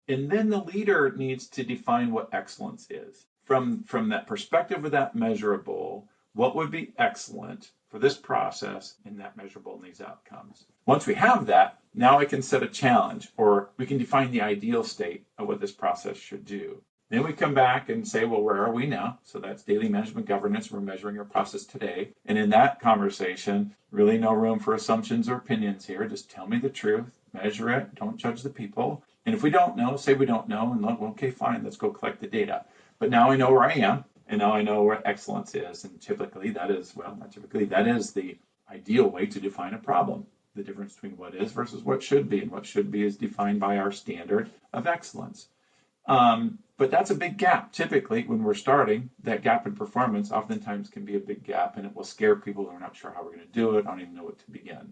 And then the leader needs to define what excellence is. From that perspective of that measurable, what would be excellent for this process in that measurable and these outcomes? Once we have that, now I can set a challenge, or we can define the ideal state of what this process should do. Then we come back and say, well, where are we now? So that's daily management governance. We're measuring our process today. And in that conversation, really no room for assumptions or opinions here. Just tell me the truth, measure it, don't judge the people. And if we don't know, say we don't know, and look, okay, fine, let's go collect the data. But now I know where I am, and now I know where excellence is. And typically that is, well, not typically, that is the ideal way to define a problem. The difference between what is versus what should be. And what should be is defined by our standard of excellence. But that's a big gap. Typically, when we're starting, that gap in performance oftentimes can be a big gap, and it will scare people who are not sure how we're going to do it. I don't even know what to begin.